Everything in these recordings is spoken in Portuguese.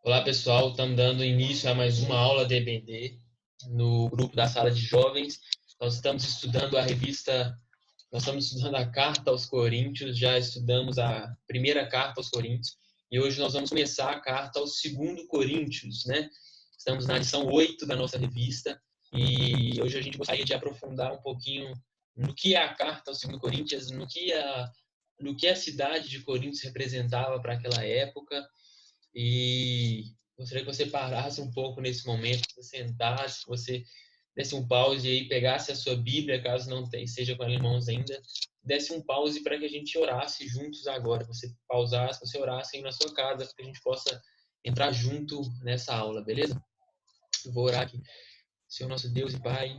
Olá pessoal, estamos dando início a mais uma aula de EBD no grupo da sala de jovens. Nós estamos estudando a revista, nós estamos estudando a Carta aos Coríntios, já estudamos a primeira Carta aos Coríntios e hoje nós vamos começar a Carta aos 2 Coríntios, né? Estamos na lição 8 da nossa revista e hoje a gente gostaria de aprofundar um pouquinho no que é a Carta aos 2 Coríntios, no que a cidade de Coríntios representava para aquela época. E gostaria que você parasse um pouco nesse momento, que você sentasse, que você desse um pause e aí pegasse a sua Bíblia, caso não esteja com ela em mãos ainda, desse um pause para que a gente orasse juntos agora. Você pausasse, você orasse aí na sua casa, para que a gente possa entrar junto nessa aula, beleza? Eu vou orar aqui. Senhor nosso Deus e Pai,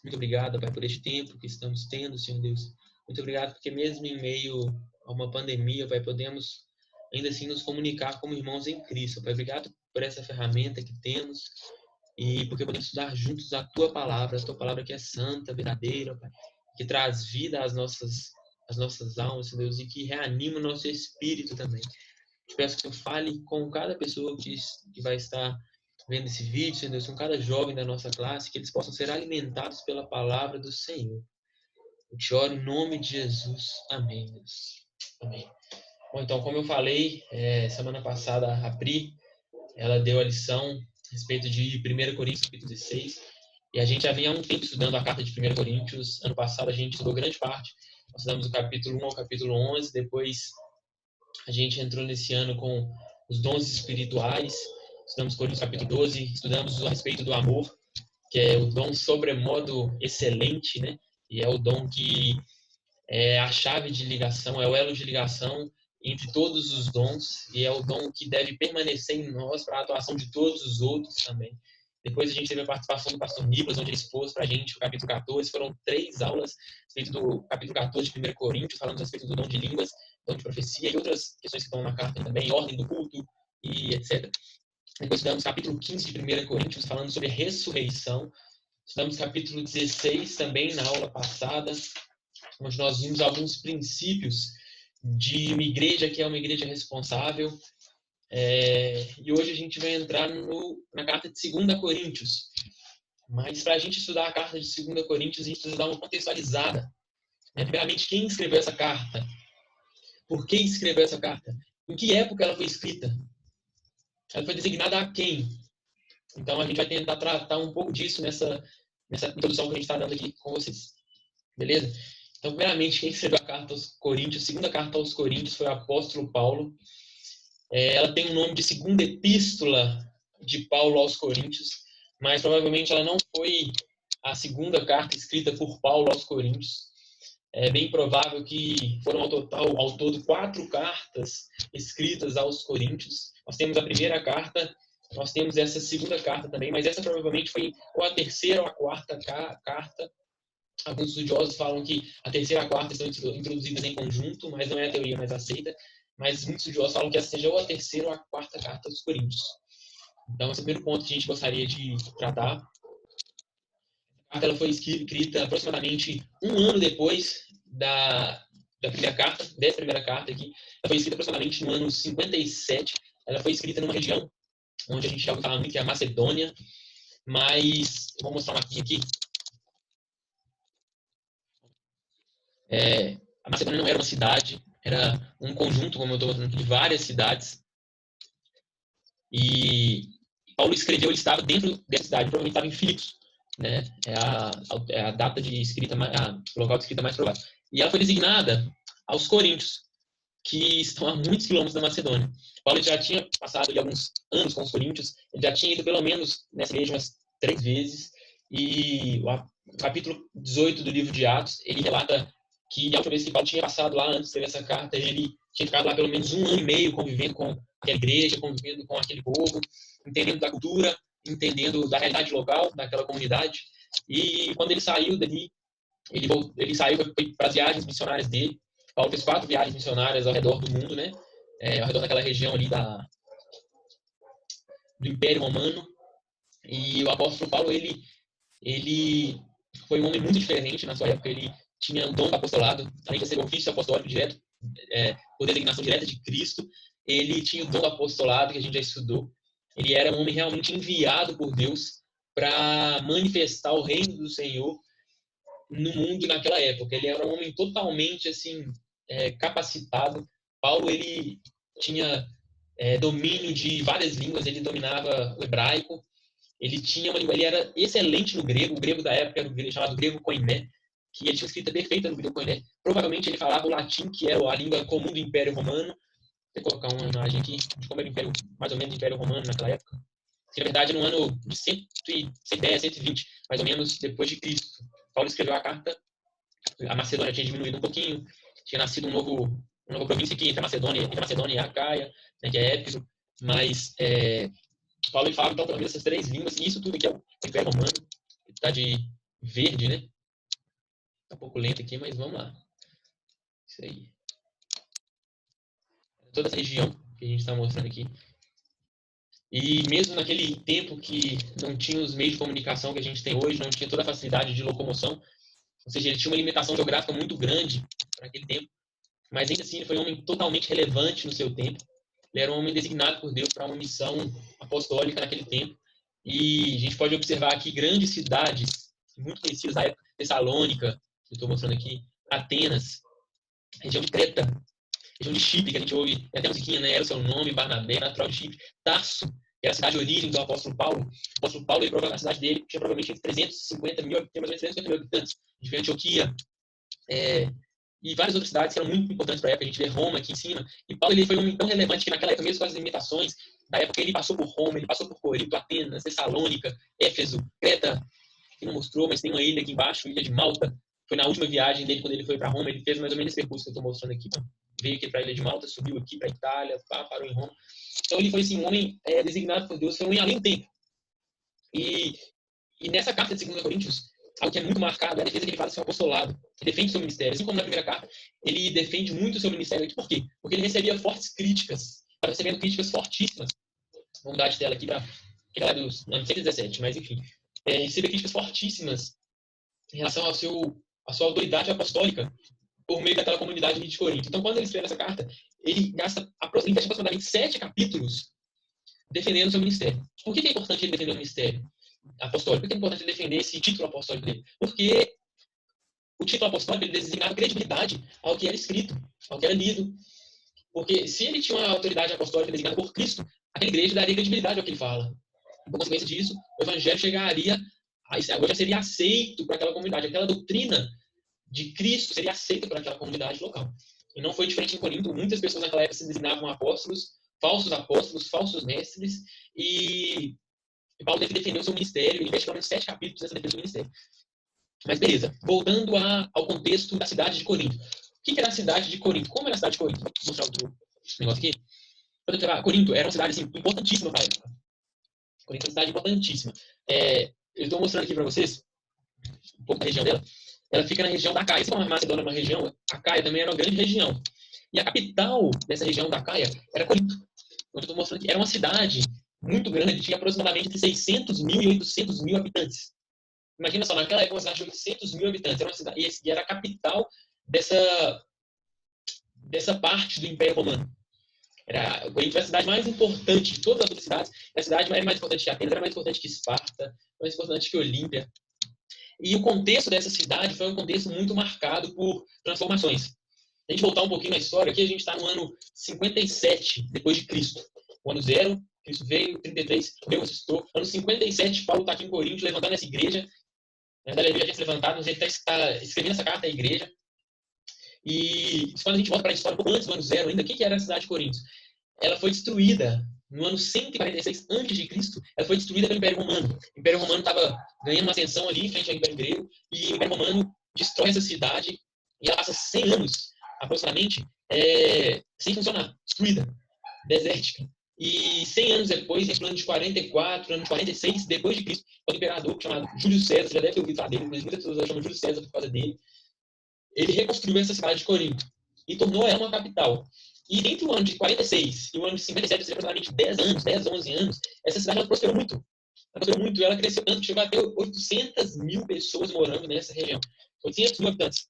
muito obrigado, Pai, por este tempo que estamos tendo, Senhor Deus. Muito obrigado porque mesmo em meio a uma pandemia, Pai, podemos ainda assim nos comunicar como irmãos em Cristo. Pai, obrigado por essa ferramenta que temos e porque podemos estudar juntos a Tua palavra que é santa, verdadeira, Pai, que traz vida às nossas almas, Senhor Deus, e que reanima o nosso espírito também. Te peço que eu fale com cada pessoa que vai estar vendo esse vídeo, Senhor Deus, com cada jovem da nossa classe, que eles possam ser alimentados pela palavra do Senhor. Eu te oro em nome de Jesus. Amém, Deus. Amém. Bom, então, como eu falei, semana passada a Pri, ela deu a lição a respeito de 1 Coríntios, capítulo 16, e a gente já vinha há um tempo estudando a carta de 1 Coríntios. Ano passado a gente estudou grande parte. Nós estudamos do capítulo 1 ao capítulo 11, depois a gente entrou nesse ano com os dons espirituais, estudamos Coríntios capítulo 12, estudamos a respeito do amor, que é o dom sobremodo excelente, né? E é o dom que é a chave de ligação, é o elo de ligação entre todos os dons, e é o dom que deve permanecer em nós para a atuação de todos os outros também. Depois a gente teve a participação do pastor Nicolas, onde ele expôs para a gente o capítulo 14. Foram 3 aulas a respeito do capítulo 14 de 1 Coríntios, falando a respeito do dom de línguas, dom de profecia e outras questões que estão na carta também, ordem do culto e etc. Depois estudamos capítulo 15 de 1 Coríntios, falando sobre ressurreição. Estudamos capítulo 16 também na aula passada, onde nós vimos alguns princípios de uma igreja que é uma igreja responsável. E hoje a gente vai entrar na carta de 2 Coríntios. Mas para a gente estudar a carta de 2 Coríntios, a gente precisa dar uma contextualizada. Primeiramente, quem escreveu essa carta? Por que escreveu essa carta? Em que época ela foi escrita? Ela foi designada a quem? Então a gente vai tentar tratar um pouco disso nessa introdução que a gente está dando aqui com vocês. Beleza? Então, primeiramente, quem escreveu a carta aos Coríntios, a segunda carta aos Coríntios, foi o apóstolo Paulo. Ela tem o nome de segunda epístola de Paulo aos Coríntios, mas provavelmente ela não foi a segunda carta escrita por Paulo aos Coríntios. É bem provável que foram ao todo 4 cartas escritas aos Coríntios. Nós temos a primeira carta, nós temos essa segunda carta também, mas essa provavelmente foi ou a terceira ou a quarta carta. Alguns estudiosos falam que a terceira e a quarta estão introduzidas em conjunto, mas não é a teoria mais aceita. Mas muitos estudiosos falam que essa seja ou a terceira ou a quarta carta dos Coríntios. Então, esse é o primeiro ponto que a gente gostaria de tratar. A carta ela foi escrita aproximadamente um ano depois da primeira carta, dessa primeira carta aqui. Ela foi escrita aproximadamente no ano 57. Ela foi escrita numa região onde a gente já ouviu falar muito, que é a Macedônia. Mas, eu vou mostrar um mapinha aqui. A Macedônia não era uma cidade, era um conjunto, como eu estou mostrando aqui, de várias cidades. E Paulo escreveu, ele estava dentro dessa cidade, provavelmente estava em Filipos, né? É a data de escrita, o local de escrita mais provável. E ela foi designada aos Coríntios, que estão a muitos quilômetros da Macedônia. Paulo já tinha passado ali alguns anos com os Coríntios, ele já tinha ido pelo menos nessa igreja umas 3 vezes, e o capítulo 18 do livro de Atos, ele relata que a última vez que Paulo tinha passado lá antes de escrever essa carta, ele tinha ficado lá pelo menos 1 ano e meio convivendo com aquela igreja, convivendo com aquele povo, entendendo da cultura, entendendo da realidade local, daquela comunidade. E quando ele saiu dali, ele saiu para as viagens missionárias dele. Paulo fez 4 viagens missionárias ao redor do mundo, né? Ao redor daquela região ali do Império Romano. E o apóstolo Paulo, ele foi um homem muito diferente na sua época. Ele tinha o dom do apostolado, além de ser ofício apostólico direto, por designação direta de Cristo. Ele tinha o dom do apostolado, que a gente já estudou. Ele era um homem realmente enviado por Deus para manifestar o reino do Senhor no mundo naquela época. Ele era um homem totalmente assim capacitado. Paulo ele tinha domínio de várias línguas, ele dominava o hebraico, ele era excelente no grego, o grego da época era o grego, chamado grego koiné, que ele tinha escrita perfeita no grego koiné. Provavelmente ele falava o latim, que era a língua comum do Império Romano. Vou colocar uma imagem aqui de como era o Império, mais ou menos o Império Romano naquela época. Que, na verdade, no ano de 110, 120, mais ou menos depois de Cristo, Paulo escreveu a carta. A Macedônia tinha diminuído um pouquinho, tinha nascido uma nova província aqui entre a Macedônia e a Caia, né, que é Éfeso, mas Paulo ele fala então pelo menos essas três línguas, e isso tudo aqui é o Império Romano, que está de verde, né? Está um pouco lento aqui, mas vamos lá. Isso aí. Toda essa região que a gente está mostrando aqui. E mesmo naquele tempo que não tinha os meios de comunicação que a gente tem hoje, não tinha toda a facilidade de locomoção, ou seja, ele tinha uma limitação geográfica muito grande para aquele tempo, mas ainda assim ele foi um homem totalmente relevante no seu tempo. Ele era um homem designado por Deus para uma missão apostólica naquele tempo. E a gente pode observar aqui grandes cidades muito conhecidas da época, Tessalônica, que eu estou mostrando aqui, Atenas, região de Creta, região de Chipre, que a gente ouve, até a musiquinha, né? Era o seu nome, Barnabé, natural de Chipre, Tarso, que era a cidade de origem do apóstolo Paulo. O apóstolo Paulo, a cidade dele tinha provavelmente 350 mil, tinha mais ou menos 350 mil habitantes. A gente vê Antioquia, e várias outras cidades que eram muito importantes para a época. A gente vê Roma aqui em cima. E Paulo ele foi um homem tão relevante que naquela época, mesmo com as limitações da época, ele passou por Roma, ele passou por Corinto, Atenas, Tessalônica, Éfeso, Creta, que não mostrou, mas tem uma ilha aqui embaixo, ilha de Malta. Foi na última viagem dele, quando ele foi para Roma, ele fez mais ou menos esse percurso que eu estou mostrando aqui. Veio aqui para a ilha de Malta, subiu aqui para a Itália, parou em Roma. Então ele foi assim, um homem designado por Deus, foi um homem além do tempo. E nessa carta de 2 Coríntios, algo que é muito marcado é a defesa que ele faz do seu apostolado. Ele defende o seu ministério. Assim como na primeira carta, ele defende muito o seu ministério. Por quê? Porque ele recebia fortes críticas. Estava recebendo críticas fortíssimas. Vamos dar de tela aqui para aquela dos anos 117, mas enfim. Ele recebia críticas fortíssimas em relação à sua autoridade apostólica por meio daquela comunidade de Corinto. Então, quando ele escreve essa carta, ele investe aproximadamente 7 capítulos defendendo o seu ministério. Por que é importante ele defender o ministério apostólico? Por que é importante ele defender esse título apostólico dele? Porque o título apostólico ele designava credibilidade ao que era escrito, ao que era lido. Porque se ele tinha uma autoridade apostólica designada por Cristo, aquela igreja daria credibilidade ao que ele fala. Por consequência disso, o evangelho chegaria, agora já seria aceito por aquela comunidade. Aquela doutrina de Cristo seria aceita por aquela comunidade local. E não foi diferente em Corinto. Muitas pessoas naquela época se designavam apóstolos, falsos mestres, e Paulo teve que defender o seu ministério. Ele investe pelo menos 7 capítulos nessa defesa do ministério. Mas beleza, voltando ao contexto da cidade de Corinto. O que era a cidade de Corinto? Como era a cidade de Corinto? Vou mostrar outro negócio aqui. Corinto era uma cidade assim, importantíssima para a época. Corinto é uma cidade importantíssima. Eu estou mostrando aqui para vocês um pouco da região dela. Ela fica na região da Caia. Assim como a Macedônia é uma região, a Caia também era uma grande região. E a capital dessa região da Caia era Corinto. Eu estou mostrando aqui. Era uma cidade muito grande, tinha aproximadamente entre 600 mil e 800 mil habitantes. Imagina só, naquela época, uma cidade de 800 mil habitantes. Era uma cidade, e era a capital dessa parte do Império Romano. Corinto era a cidade mais importante de todas as outras cidades. A cidade era mais importante que Atenas, era mais importante que Esparta, mais importante que Olímpia. E o contexto dessa cidade foi um contexto muito marcado por transformações. Se a gente voltar um pouquinho na história, aqui a gente está no ano 57 depois de Cristo. O ano 0, Cristo veio, 33, morreu, ressuscitou. Ano 57, Paulo está aqui em Corinto, levantando essa igreja. Na verdade, ele já tinha se levantado, mas ele está escrevendo essa carta à igreja. E quando a gente volta para a história, um pouco antes do ano 0 ainda, o que era a cidade de Corinto? Ela foi destruída no ano 146 a.C., ela foi destruída pelo Império Romano. O Império Romano estava ganhando uma ascensão ali em frente ao Império Grego, e o Império Romano destrói essa cidade, e ela passa 100 anos, aproximadamente, sem funcionar, destruída, desértica. E 100 anos depois, entre o ano de 44, ano de 46, depois de Cristo, o imperador chamado Júlio César, você já deve ter ouvido falar dele, mas muitas pessoas chamam Júlio César por causa dele, ele reconstruiu essa cidade de Corinto e tornou ela uma capital. E entre o ano de 46 e o ano de 57, aproximadamente 10 anos, 10, 11 anos, essa cidade ela prosperou muito. Ela prosperou muito, ela cresceu tanto que chegou a ter 800 mil pessoas morando nessa região. 800 mil habitantes.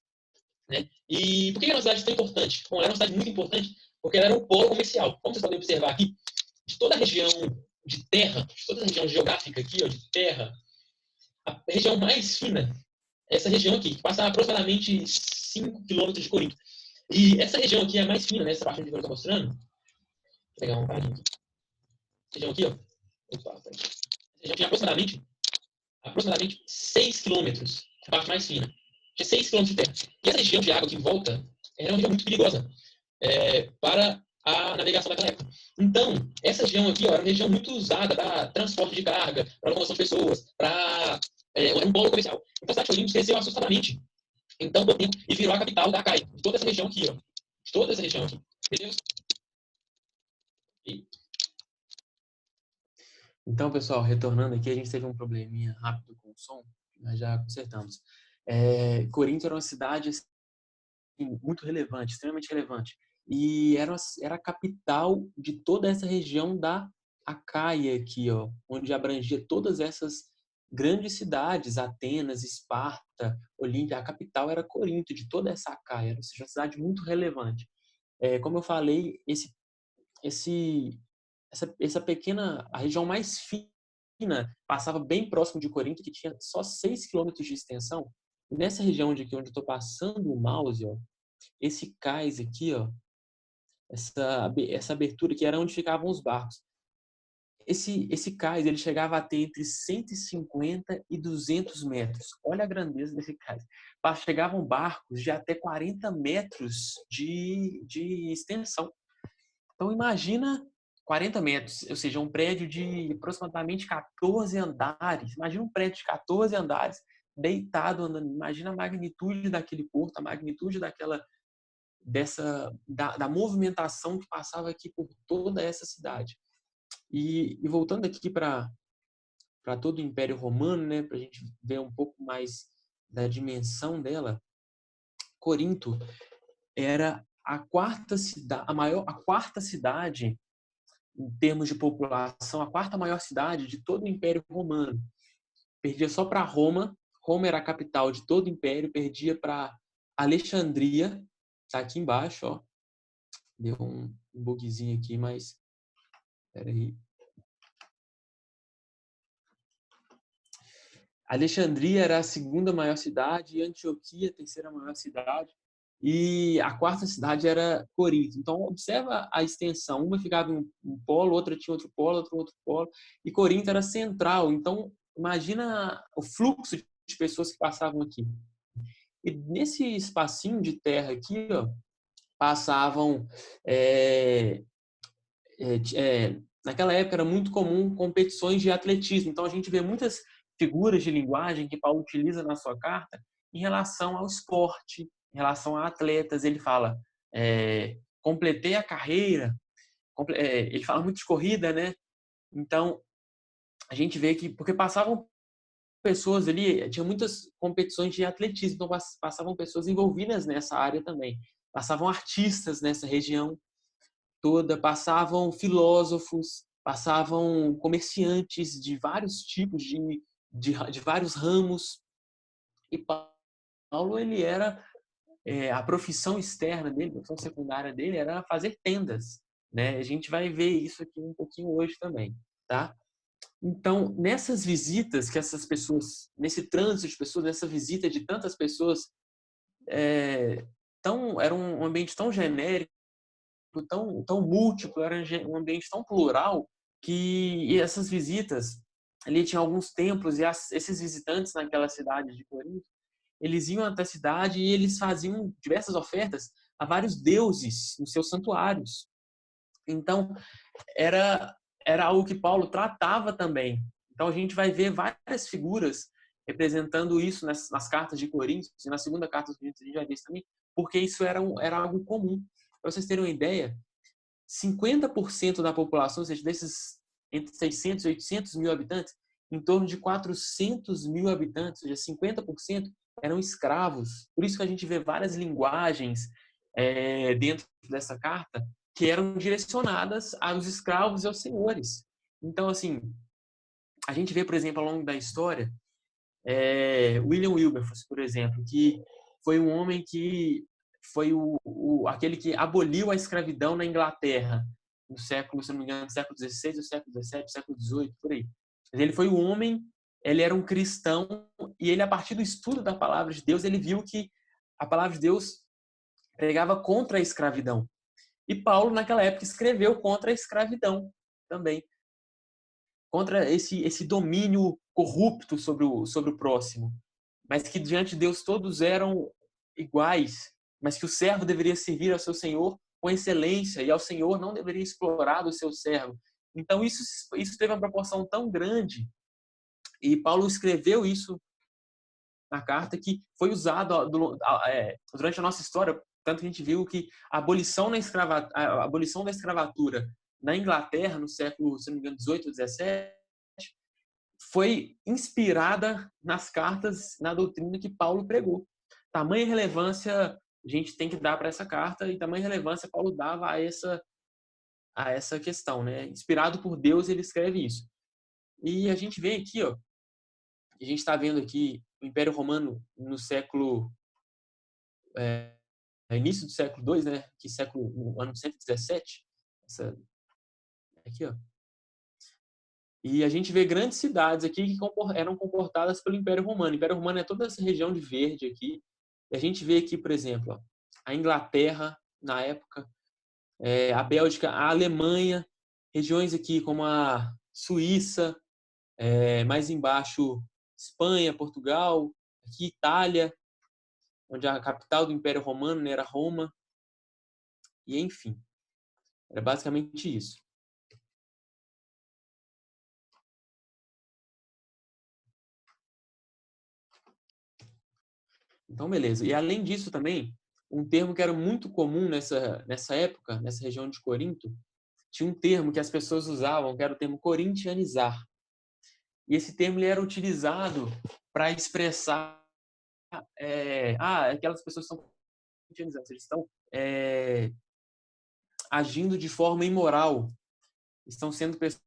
Né? E por que era uma cidade tão importante? Bom, ela era uma cidade muito importante porque ela era um polo comercial. Como vocês podem observar aqui, de toda a região de terra, de toda a região geográfica aqui, ó, de terra, a região mais fina, essa região aqui, que passa aproximadamente 5 quilômetros de Corinto. E essa região aqui é a mais fina, nessa parte que eu estou mostrando. Vou pegar um paradinho aqui. Essa região aqui, ó. Opa, essa região tinha aproximadamente 6 quilômetros, a parte mais fina. Tinha 6 quilômetros de terra. E essa região de água aqui em volta era uma região muito perigosa para a navegação daquela época. Então, essa região aqui ó, era uma região muito usada para transporte de carga, para locomoção de pessoas, era um polo comercial. Então, a cidade de Corinto cresceu assustadamente em tão pouco tempo e virou a capital da Acaia, de toda essa região aqui. Ó, de toda essa região aqui. Entendeu? Então, pessoal, retornando aqui, a gente teve um probleminha rápido com o som, mas já consertamos. Corinto era uma cidade assim, muito relevante, extremamente relevante. E era a capital de toda essa região da Acaia aqui, ó, onde abrangia todas essas grandes cidades, Atenas, Esparta, Olímpia. A capital era Corinto, de toda essa Acaia, ou seja, uma cidade muito relevante. Como eu falei, essa pequena, a região mais fina, passava bem próximo de Corinto, que tinha só 6 quilômetros de extensão. E nessa região onde eu estou passando o mouse, ó, esse cais aqui, ó, essa abertura que era onde ficavam os barcos. Esse cais, ele chegava a ter entre 150 e 200 metros. Olha a grandeza desse cais. Chegavam barcos de até 40 metros de extensão. Então, imagina 40 metros, ou seja, um prédio de aproximadamente 14 andares. Imagina um prédio de 14 andares deitado andando. Imagina a magnitude daquele porto, a magnitude da movimentação que passava aqui por toda essa cidade. E voltando aqui para todo o Império Romano, né, para a gente ver um pouco mais da dimensão dela, Corinto era a quarta cidade em termos de população, a quarta maior cidade de todo o Império Romano. Perdia só para Roma. Roma era a capital de todo o Império. Perdia para Alexandria, tá aqui embaixo, ó. Deu um bugzinho aqui, mas peraí. Alexandria era a segunda maior cidade, e Antioquia, a terceira maior cidade, e a quarta cidade era Corinto. Então, observa a extensão. Uma ficava em um polo, outra tinha outro polo, outro polo, e Corinto era central. Então, imagina o fluxo de pessoas que passavam aqui. E nesse espacinho de terra aqui, ó, passavam... naquela época era muito comum competições de atletismo. Então, a gente vê muitas figuras de linguagem que Paulo utiliza na sua carta em relação ao esporte, em relação a atletas. Ele fala, completei a carreira, ele fala muito de corrida, né? Então, a gente vê que, porque passavam pessoas ali, tinha muitas competições de atletismo, então passavam pessoas envolvidas nessa área também. Passavam artistas nessa região toda, passavam filósofos, passavam comerciantes de vários tipos, de vários ramos. E Paulo, ele era, a profissão externa dele, a profissão secundária dele era fazer tendas, né? A gente vai ver isso aqui um pouquinho hoje também, tá? Então, nessas visitas que essas pessoas, nesse trânsito de pessoas, nessa visita de tantas pessoas, era um ambiente tão genérico, tão múltiplo, era um ambiente tão plural, que essas visitas, ali tinha alguns templos, e esses visitantes naquela cidade de Corinto, eles iam até a cidade e eles faziam diversas ofertas a vários deuses nos seus santuários. Então, era algo que Paulo tratava também. Então, a gente vai ver várias figuras representando isso nas cartas de Coríntios, e na segunda carta de Coríntios a gente vai ver isso também, porque isso era algo comum. Para vocês terem uma ideia, 50% da população, ou seja, desses entre 600 e 800 mil habitantes, em torno de 400 mil habitantes, ou seja, 50% eram escravos. Por isso que a gente vê várias linguagens dentro dessa carta que eram direcionadas aos escravos e aos senhores. Então, assim, a gente vê, por exemplo, ao longo da história, William Wilberforce, por exemplo, que foi um homem que foi aquele que aboliu a escravidão na Inglaterra. no século, se não me engano, século XVI, ou século XVII, século XVIII, por aí. Mas ele foi um homem, ele era um cristão, e ele, a partir do estudo da palavra de Deus, ele viu que a palavra de Deus pregava contra a escravidão. E Paulo, naquela época, escreveu contra a escravidão também, contra esse domínio corrupto sobre o próximo, mas que diante de Deus todos eram iguais, mas que o servo deveria servir ao seu senhor com excelência e ao senhor não deveria explorar o seu servo. Então isso teve uma proporção tão grande, e Paulo escreveu isso na carta, que foi usado durante a nossa história. Tanto que a gente viu que a abolição da escravatura na Inglaterra, no século, se não me engano, 18 ou 17, foi inspirada nas cartas, na doutrina que Paulo pregou. Tamanha relevância a gente tem que dar para essa carta, e tamanha relevância Paulo dava a essa questão, né? Inspirado por Deus, ele escreve isso. E a gente vê aqui, ó, a gente está vendo aqui o Império Romano no século início do século II, né? Que século, no ano 117, essa aqui, ó. E a gente vê grandes cidades aqui que eram comportadas pelo Império Romano. O Império Romano é toda essa região de verde aqui. E a gente vê aqui, por exemplo, ó, a Inglaterra na época, a Bélgica, a Alemanha, regiões aqui como a Suíça, mais embaixo Espanha, Portugal, aqui Itália, onde a capital do Império Romano, né, era Roma. E enfim, era basicamente isso. Então, beleza. E além disso também, um termo que era muito comum nessa época, nessa região de Corinto, tinha um termo que as pessoas usavam, que era o termo corintianizar. E esse termo ele era utilizado para expressar aquelas pessoas estão corintianizadas, eles estão agindo de forma imoral, estão sendo pessoas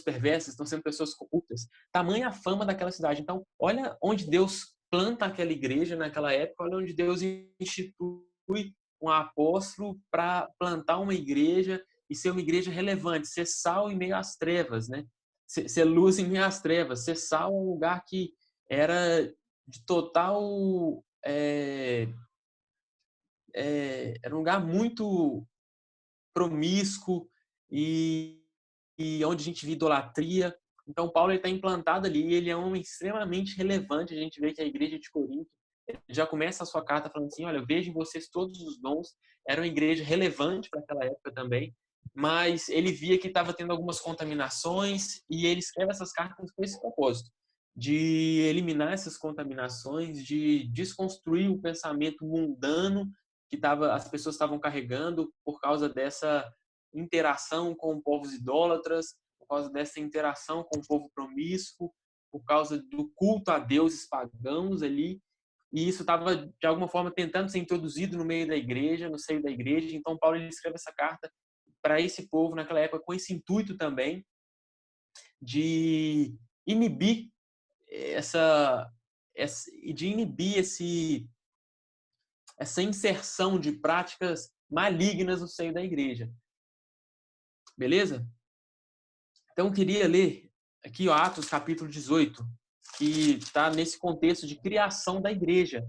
perversas, estão sendo pessoas corruptas. Tamanha a fama daquela cidade. Então, olha onde Deus planta aquela igreja naquela época, olha onde Deus institui um apóstolo para plantar uma igreja e ser uma igreja relevante, ser sal em meio às trevas, né? Ser luz em meio às trevas, ser sal um lugar que era de total era um lugar muito promíscuo e onde a gente vê idolatria. Então, Paulo está implantado ali, ele é um homem extremamente relevante. A gente vê que a igreja de Corinto já começa a sua carta falando assim, olha, eu vejo em vocês todos os dons. Era uma igreja relevante para aquela época também, mas ele via que estava tendo algumas contaminações e ele escreve essas cartas com esse propósito, de eliminar essas contaminações, de desconstruir o pensamento mundano que as pessoas estavam carregando por causa dessa interação com povos idólatras, por causa dessa interação com o povo promíscuo, por causa do culto a deuses pagãos ali. E isso estava, de alguma forma, tentando ser introduzido no meio da igreja, no seio da igreja. Então, Paulo ele escreve essa carta para esse povo naquela época, com esse intuito também de inibir essa inserção de práticas malignas no seio da igreja. Beleza? Então, eu queria ler aqui, ó, Atos capítulo 18, que está nesse contexto de criação da igreja,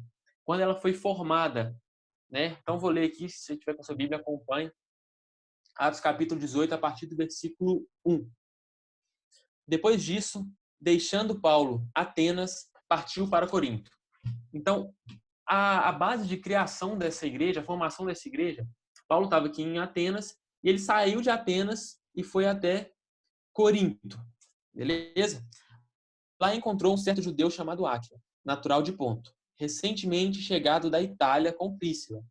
quando ela foi formada, né? Então, vou ler aqui, se você tiver com a sua Bíblia, acompanhe. Atos capítulo 18, a partir do versículo 1. Depois disso, deixando Paulo Atenas, partiu para Corinto. Então, a base de criação dessa igreja, a formação dessa igreja, Paulo estava aqui em Atenas, e ele saiu de Atenas e foi até Corinto. Beleza? Lá encontrou um certo judeu chamado Áquila, natural de Ponto, recentemente chegado da Itália com Priscila,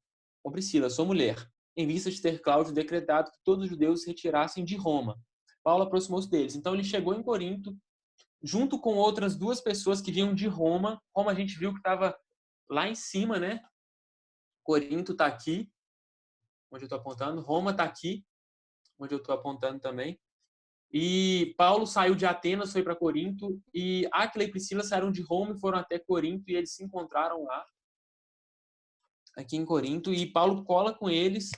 sua mulher, em vista de ter Cláudio decretado que todos os judeus se retirassem de Roma. Paulo aproximou-se deles. Então ele chegou em Corinto, junto com outras duas pessoas que vinham de Roma. Roma a gente viu que estava lá em cima, né? Corinto está aqui, onde eu estou apontando. Roma está aqui, onde eu estou apontando também. E Paulo saiu de Atenas, foi para Corinto, e Áquila e Priscila saíram de Roma e foram até Corinto, e eles se encontraram lá, aqui em Corinto, e Paulo cola com eles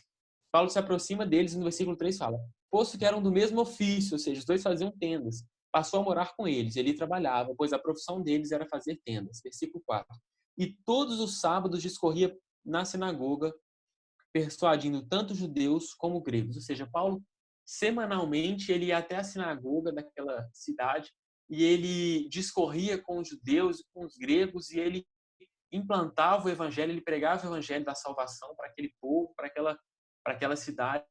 Paulo se aproxima deles e no versículo 3 fala: posto que eram do mesmo ofício, ou seja, os dois faziam tendas, passou a morar com eles. Ele trabalhava, pois a profissão deles era fazer tendas. Versículo 4. E todos os sábados discorria na sinagoga, persuadindo tanto judeus como gregos. Ou seja, Paulo, semanalmente, ele ia até a sinagoga daquela cidade e ele discorria com os judeus e com os gregos e ele implantava o evangelho, ele pregava o evangelho da salvação para aquele povo, para aquela cidade,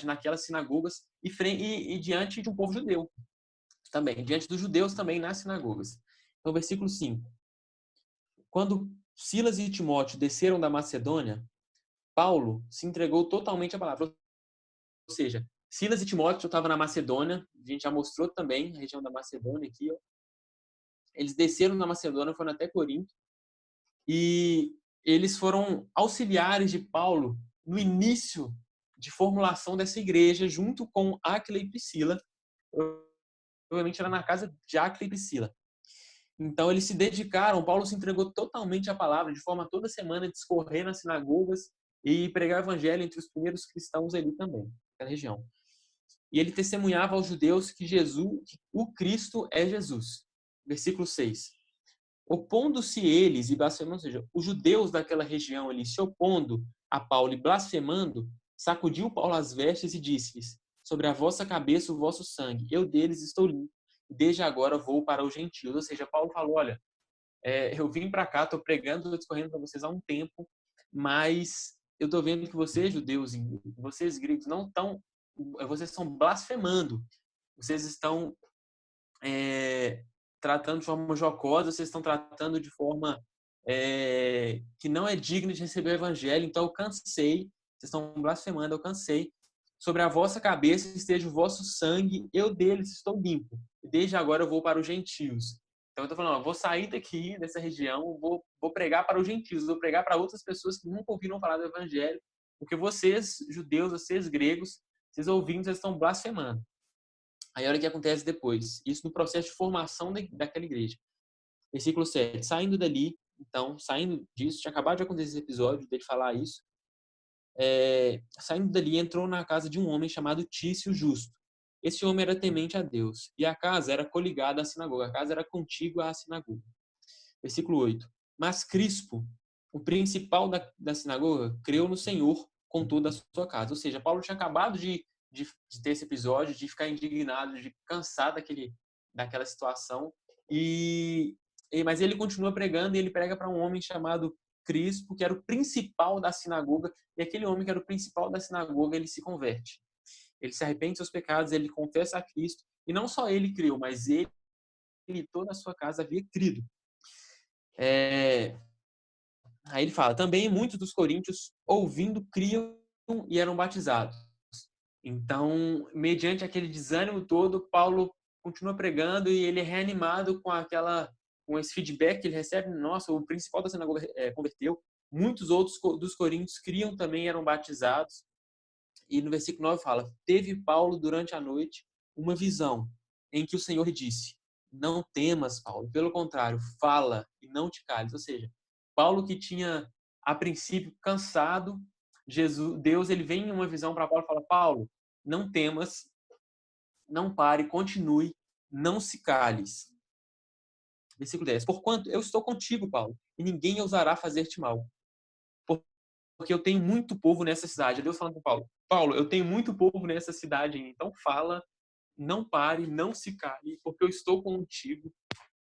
naquelas sinagogas e diante de um povo judeu também, diante dos judeus também nas sinagogas. Então, versículo 5. Quando Silas e Timóteo desceram da Macedônia, Paulo se entregou totalmente à palavra. Ou seja, Silas e Timóteo estavam na Macedônia, a gente já mostrou também a região da Macedônia aqui, ó. Eles desceram na Macedônia, foram até Corinto, e eles foram auxiliares de Paulo no início de formulação dessa igreja, junto com Áquila e Priscila. Provavelmente era na casa de Áquila e Priscila. Então eles se dedicaram, Paulo se entregou totalmente à palavra, de forma a toda semana discorrer nas sinagogas e pregar o evangelho entre os primeiros cristãos ali também, naquela região. E ele testemunhava aos judeus que o Cristo é Jesus. Versículo 6. Opondo-se eles e blasfemando, ou seja, os judeus daquela região ali se opondo a Paulo e blasfemando, sacudiu Paulo as vestes e disse-lhes: sobre a vossa cabeça o vosso sangue, eu deles estou limpo, desde agora vou para os gentios. Ou seja, Paulo falou: olha, eu vim para cá, estou pregando, estou discorrendo para vocês há um tempo, mas eu estou vendo que vocês, judeus, vocês gregos, não estão, vocês estão blasfemando, vocês estão tratando de forma jocosa, vocês estão tratando de forma que não é digna de receber o evangelho, então eu cansei, vocês estão blasfemando, eu cansei. Sobre a vossa cabeça esteja o vosso sangue, eu deles estou limpo. Desde agora eu vou para os gentios. Então eu estou falando, eu vou sair daqui, dessa região, vou pregar para os gentios, vou pregar para outras pessoas que nunca ouviram falar do evangelho, porque vocês, judeus, vocês gregos, vocês ouvindo, vocês estão blasfemando. Aí olha o que acontece depois. Isso no processo de formação daquela igreja. Versículo 7. Saindo dali, então, saindo disso, tinha acabado de acontecer esse episódio dele falar isso. Saindo dali, entrou na casa de um homem chamado Tício Justo. Esse homem era temente a Deus. E a casa era coligada à sinagoga. A casa era contígua à sinagoga. Versículo 8. Mas Crispo, o principal da sinagoga, creu no Senhor com toda a sua casa. Ou seja, Paulo tinha acabado de ter esse episódio, de ficar indignado, de cansar daquela situação. Mas ele continua pregando e ele prega para um homem chamado Crispo, que era o principal da sinagoga. E aquele homem que era o principal da sinagoga, ele se converte. Ele se arrepende de seus pecados, ele confessa a Cristo. E não só ele creu, mas ele e toda a sua casa havia crido. Aí ele fala, também muitos dos coríntios, ouvindo, criam e eram batizados. Então, mediante aquele desânimo todo, Paulo continua pregando e ele é reanimado com esse feedback que ele recebe. Nossa, o principal da sinagoga converteu. Muitos outros dos coríntios criam também, eram batizados. E no versículo 9 fala, teve Paulo durante a noite uma visão em que o Senhor lhe disse, não temas, Paulo, pelo contrário, fala e não te cales. Ou seja, Paulo que tinha, a princípio, cansado, Deus, ele vem em uma visão para Paulo e fala, Paulo, não temas, não pare, continue, não se cales. Versículo 10. Porquanto eu estou contigo, Paulo, e ninguém ousará fazer-te mal. Porque eu tenho muito povo nessa cidade. Deus falando com Paulo, Paulo, eu tenho muito povo nessa cidade, então fala, não pare, não se cale, porque eu estou contigo.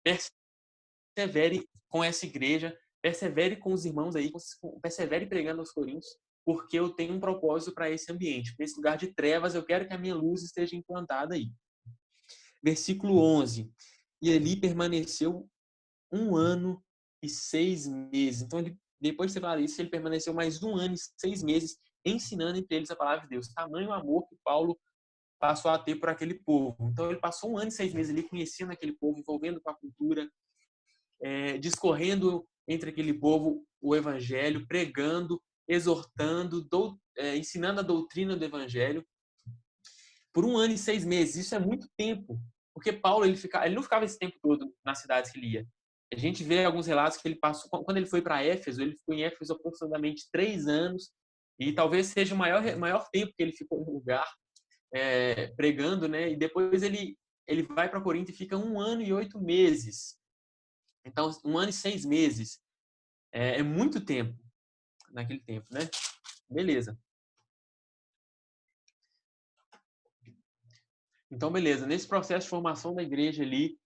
Persevere com essa igreja, persevere com os irmãos aí, persevere pregando aos coríntios, porque eu tenho um propósito para esse ambiente, para esse lugar de trevas, eu quero que a minha luz esteja implantada aí. Versículo 11. E ali permaneceu 1 ano e 6 meses. Então, depois de você falar isso, ele permaneceu mais 1 ano e 6 meses ensinando entre eles a palavra de Deus. Tamanho amor que Paulo passou a ter por aquele povo. Então, ele passou 1 ano e 6 meses ali conhecendo aquele povo, envolvendo com a cultura, discorrendo entre aquele povo o evangelho, pregando, exortando, ensinando a doutrina do evangelho por 1 ano e 6 meses. Isso é muito tempo, porque Paulo ele não ficava esse tempo todo nas cidades que ele ia. A gente vê alguns relatos que ele passou, quando ele foi para Éfeso, ele ficou em Éfeso aproximadamente 3 anos, E talvez seja o maior tempo que ele ficou no lugar pregando, né? E depois ele vai para Corinto e fica 1 ano e 8 meses. Então, 1 ano e 6 meses. É muito tempo naquele tempo, né? Beleza. Então, beleza. Nesse processo de formação da igreja ali,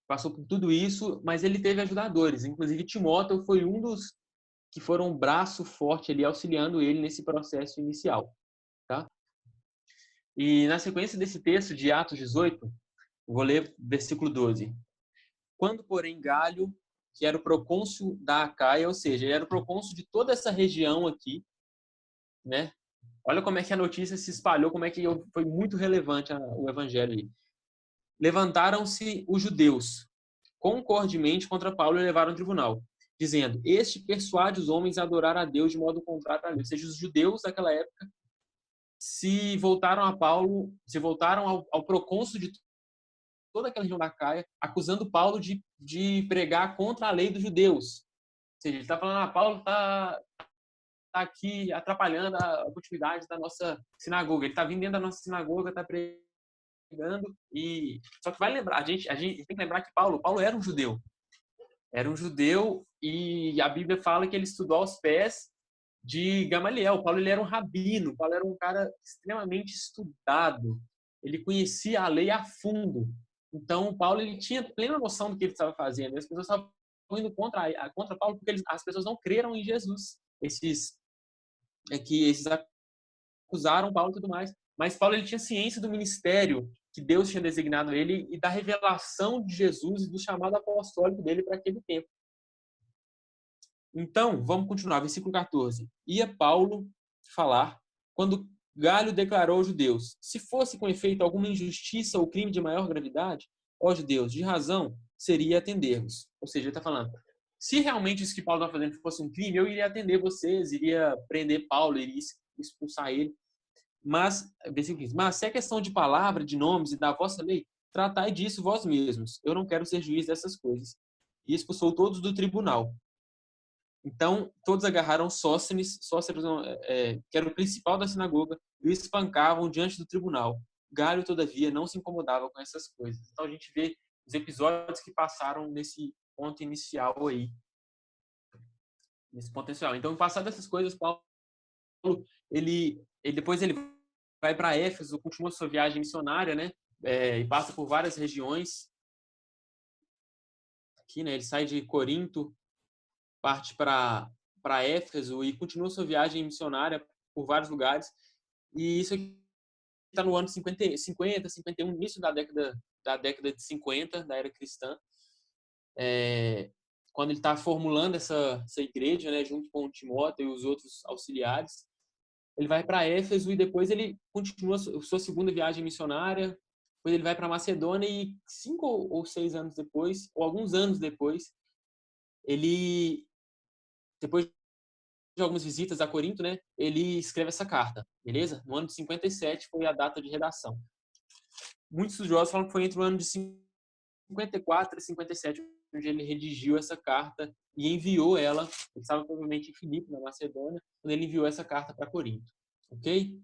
passou por tudo isso, mas ele teve ajudadores. Inclusive, Timóteo foi um dos que foram um braço forte ali, auxiliando ele nesse processo inicial, tá? E na sequência desse texto de Atos 18, vou ler versículo 12. Quando, porém, Galho, que era o procônsul da Acaia, ou seja, ele era o procônsul de toda essa região aqui, né? Olha como é que a notícia se espalhou, como é que foi muito relevante o evangelho ali. Levantaram-se os judeus concordemente contra Paulo e levaram ao tribunal, dizendo: este persuade os homens a adorar a Deus de modo contrário à lei. Ou seja, os judeus daquela época se voltaram a Paulo, se voltaram ao procônsul de toda aquela região da Caia, acusando Paulo de pregar contra a lei dos judeus. Ou seja, ele está falando: Paulo está aqui atrapalhando a continuidade da nossa sinagoga. Ele está vindo dentro da nossa sinagoga, está pregando. E só que vai lembrar, a gente tem que lembrar que Paulo era um judeu. Era um judeu e a Bíblia fala que ele estudou aos pés de Gamaliel. Paulo ele era um rabino. Paulo era um cara extremamente estudado. Ele conhecia a lei a fundo. Então, Paulo ele tinha plena noção do que ele estava fazendo. As pessoas estavam indo contra Paulo porque as pessoas não creram em Jesus. Esses acusaram Paulo e tudo mais. Mas Paulo ele tinha ciência do ministério que Deus tinha designado ele e da revelação de Jesus e do chamado apostólico dele para aquele tempo. Então, vamos continuar. Versículo 14. Ia Paulo falar quando Galho declarou aos judeus: se fosse com efeito alguma injustiça ou crime de maior gravidade, ó judeus, de razão seria atender-vos. Ou seja, ele está falando: se realmente isso que Paulo está fazendo fosse um crime, eu iria atender vocês, iria prender Paulo, iria expulsar ele. Mas, versículo 15, mas se é questão de palavra, de nomes e da vossa lei, tratai disso vós mesmos. Eu não quero ser juiz dessas coisas. E expulsou todos do tribunal. Então, todos agarraram Sóstenes, que era o principal da sinagoga, e o espancavam diante do tribunal. Galho, todavia, não se incomodava com essas coisas. Então, a gente vê os episódios que passaram nesse ponto inicial aí. Nesse ponto inicial. Então, passado essas coisas, Paulo, depois ele vai para Éfeso, continua sua viagem missionária, né? E passa por várias regiões. Aqui, né? Ele sai de Corinto, parte para Éfeso e continua sua viagem missionária por vários lugares. E isso está no ano 50, 51, início da década de 50, da era cristã. Quando ele está formulando essa igreja, né, junto com Timóteo e os outros auxiliares. Ele vai para Éfeso e depois ele continua sua segunda viagem missionária. Depois ele vai para Macedônia e 5 ou 6 anos depois, ou alguns anos depois, ele, depois de algumas visitas a Corinto, né, ele escreve essa carta, beleza? No ano de 57 foi a data de redação. Muitos estudiosos falam que foi entre o ano de 54 e 57 onde ele redigiu essa carta e enviou ela. Ele estava provavelmente em Filipe, na Macedônia, quando ele enviou essa carta para Corinto. Ok?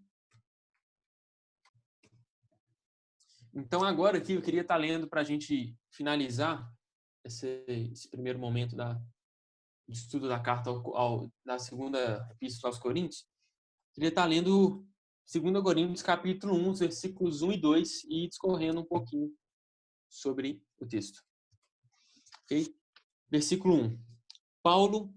Então, agora aqui eu queria estar lendo para a gente finalizar esse primeiro momento de estudo da carta da segunda epístola aos Coríntios. Queria estar lendo 2 Coríntios, capítulo 1, versículos 1 e 2 e discorrendo um pouquinho sobre o texto. Ok? Versículo 1. Paulo,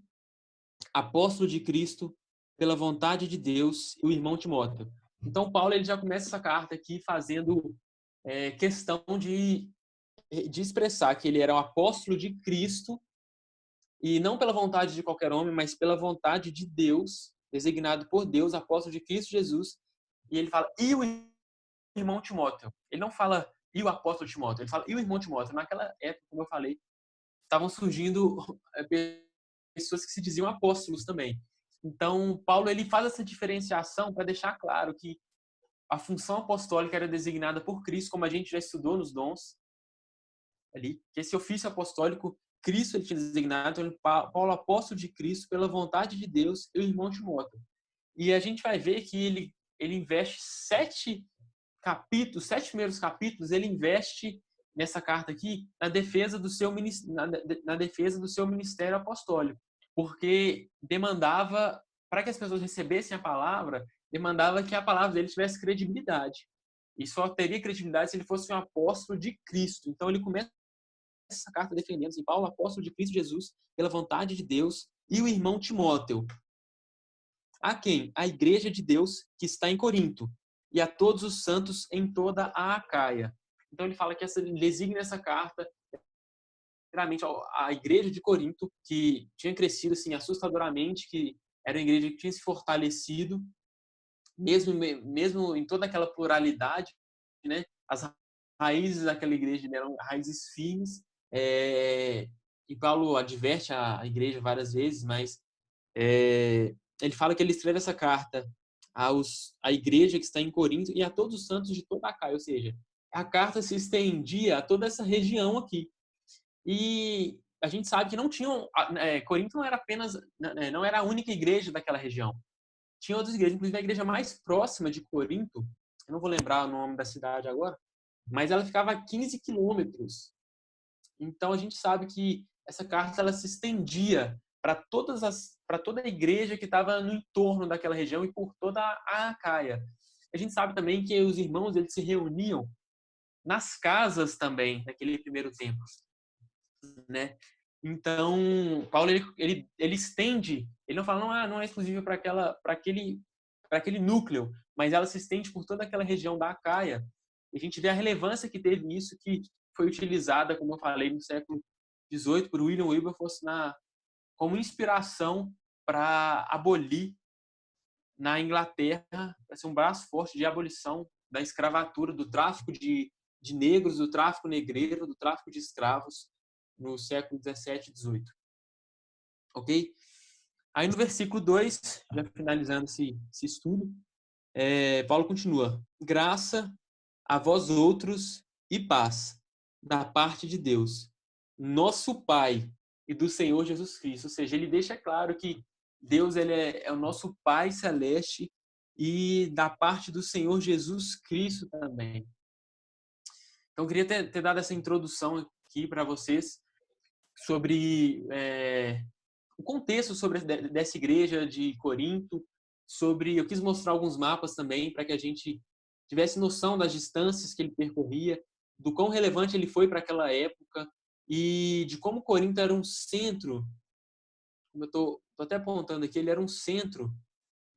apóstolo de Cristo, pela vontade de Deus, e o irmão Timóteo. Então, Paulo ele já começa essa carta aqui fazendo questão de expressar que ele era o apóstolo de Cristo, e não pela vontade de qualquer homem, mas pela vontade de Deus, designado por Deus, apóstolo de Cristo Jesus. E ele fala, e o irmão Timóteo. Ele não fala, e o apóstolo Timóteo. Ele fala, e o irmão Timóteo. Naquela época, como eu falei, estavam surgindo pessoas que se diziam apóstolos também. Então, Paulo ele faz essa diferenciação para deixar claro que a função apostólica era designada por Cristo, como a gente já estudou nos dons, ali, que esse ofício apostólico, Cristo ele tinha designado, então, Paulo apóstolo de Cristo, pela vontade de Deus, e o irmão Timóteo. E a gente vai ver que ele investe 7 capítulos, 7 primeiros capítulos, ele investe nessa carta aqui na defesa do seu ministério apostólico, porque demandava, para que as pessoas recebessem a palavra, demandava que a palavra dele tivesse credibilidade. E só teria credibilidade se ele fosse um apóstolo de Cristo. Então ele começa essa carta defendendo assim, Paulo, apóstolo de Cristo Jesus, pela vontade de Deus, e o irmão Timóteo. A quem? A igreja de Deus que está em Corinto, e a todos os santos em toda a Acaia. Então ele fala que ele designa essa carta realmente a igreja de Corinto, que tinha crescido assim assustadoramente, que era uma igreja que tinha se fortalecido, mesmo em toda aquela pluralidade, né? As raízes daquela igreja eram raízes firmes. E Paulo adverte a igreja várias vezes, mas ele fala que ele escreve essa carta à igreja que está em Corinto e a todos os santos de toda a Caia, ou seja, a carta se estendia a toda essa região aqui. E a gente sabe que não tinham, Corinto não era apenas, não era a única igreja daquela região. Tinha outras igrejas, inclusive a igreja mais próxima de Corinto, eu não vou lembrar o nome da cidade agora, mas ela ficava a 15 quilômetros. Então a gente sabe que essa carta ela se estendia para toda a igreja que estava no entorno daquela região e por toda a Acaia. A gente sabe também que os irmãos eles se reuniam nas casas também naquele primeiro tempo, né? Então Paulo ele estende, ele não fala não é exclusivo para aquele núcleo, mas ela se estende por toda aquela região da Acaia. E a gente vê a relevância que teve isso, que foi utilizada, como eu falei, no século XVIII por William Wilberforce como inspiração para abolir na Inglaterra, para ser um braço forte de abolição da escravatura, do tráfico de negros, do tráfico negreiro, do tráfico de escravos no século 17 e 18. Ok? Aí no versículo 2, já finalizando esse estudo, Paulo continua: graça a vós outros e paz da parte de Deus, nosso Pai e do Senhor Jesus Cristo. Ou seja, ele deixa claro que Deus ele é o nosso Pai celeste e da parte do Senhor Jesus Cristo também. Então, eu queria ter dado essa introdução aqui para vocês sobre o contexto dessa igreja de Corinto, eu quis mostrar alguns mapas também para que a gente tivesse noção das distâncias que ele percorria, do quão relevante ele foi para aquela época e de como Corinto era um centro, como eu estou até apontando aqui, ele era um centro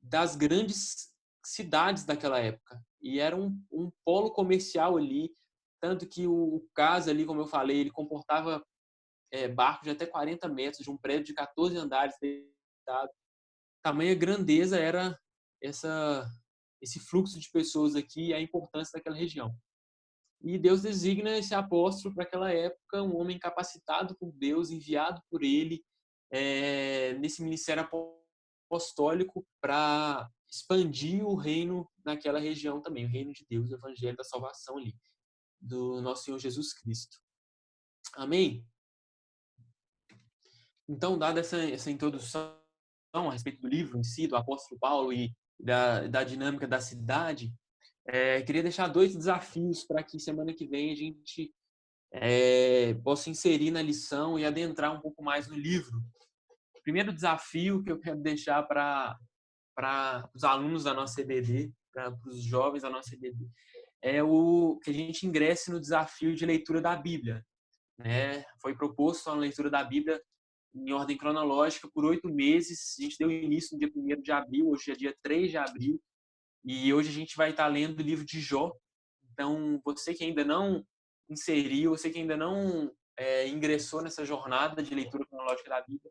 das grandes cidades daquela época e era um polo comercial ali, tanto que o cais ali, como eu falei, ele comportava barcos de até 40 metros, de um prédio de 14 andares. Tamanha grandeza era esse fluxo de pessoas aqui e a importância daquela região. E Deus designa esse apóstolo para aquela época, um homem capacitado por Deus, enviado por ele nesse ministério apostólico para expandir o reino naquela região também, o reino de Deus, o evangelho da salvação ali, do nosso Senhor Jesus Cristo. Amém? Então, dada essa introdução a respeito do livro em si, do apóstolo Paulo e da dinâmica da cidade, queria deixar 2 desafios para que semana que vem a gente possa inserir na lição e adentrar um pouco mais no livro. O primeiro desafio que eu quero deixar para os alunos da nossa EBD, para os jovens da nossa EBD, é que a gente ingresse no desafio de leitura da Bíblia. Né? Foi proposto a leitura da Bíblia em ordem cronológica por 8 meses. A gente deu início no dia 1º de abril, hoje é dia 3 de abril, e hoje a gente vai estar lendo o livro de Jó. Então, você que ainda não inseriu, você que ainda não ingressou nessa jornada de leitura cronológica da Bíblia,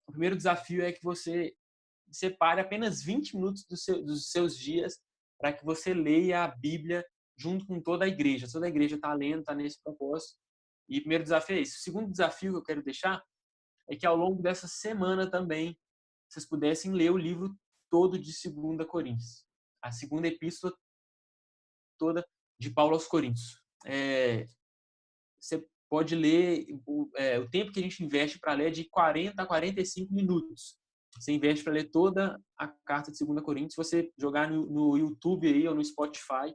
o primeiro desafio é que você separe apenas 20 minutos dos seus dias para que você leia a Bíblia junto com toda a igreja. Toda a igreja está lendo, está nesse propósito. E o primeiro desafio é esse. O segundo desafio que eu quero deixar é que ao longo dessa semana também vocês pudessem ler o livro todo de 2 Coríntios. A segunda epístola toda de Paulo aos Coríntios. Você pode ler, o tempo que a gente investe para ler é de 40 a 45 minutos. você investe para ler toda a carta de 2 Coríntios. Se você jogar no YouTube aí ou no Spotify,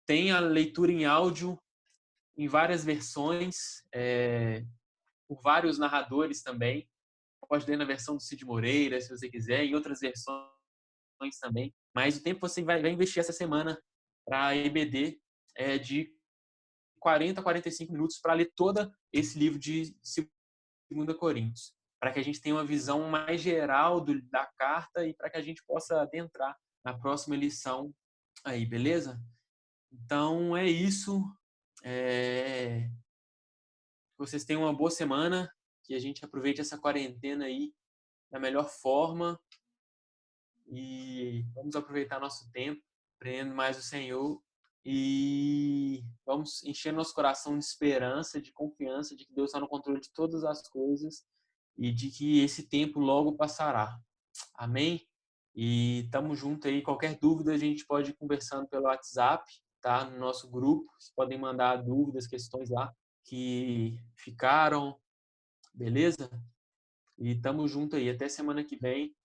tem a leitura em áudio em várias versões, por vários narradores também. Pode ler na versão do Cid Moreira, se você quiser, em outras versões também. Mas o tempo que você vai investir essa semana para a EBD é de 40 a 45 minutos para ler todo esse livro de 2 Coríntios, para que a gente tenha uma visão mais geral da carta e para que a gente possa adentrar na próxima lição aí, beleza? Então é isso. Vocês tenham uma boa semana, que a gente aproveite essa quarentena aí da melhor forma e vamos aproveitar nosso tempo, aprendendo mais o Senhor e vamos encher nosso coração de esperança, de confiança de que Deus está no controle de todas as coisas e de que esse tempo logo passará. Amém? E tamo junto aí. Qualquer dúvida a gente pode ir conversando pelo WhatsApp, tá? No nosso grupo. Vocês podem mandar dúvidas, questões lá que ficaram, beleza? E tamo junto aí. Até semana que vem.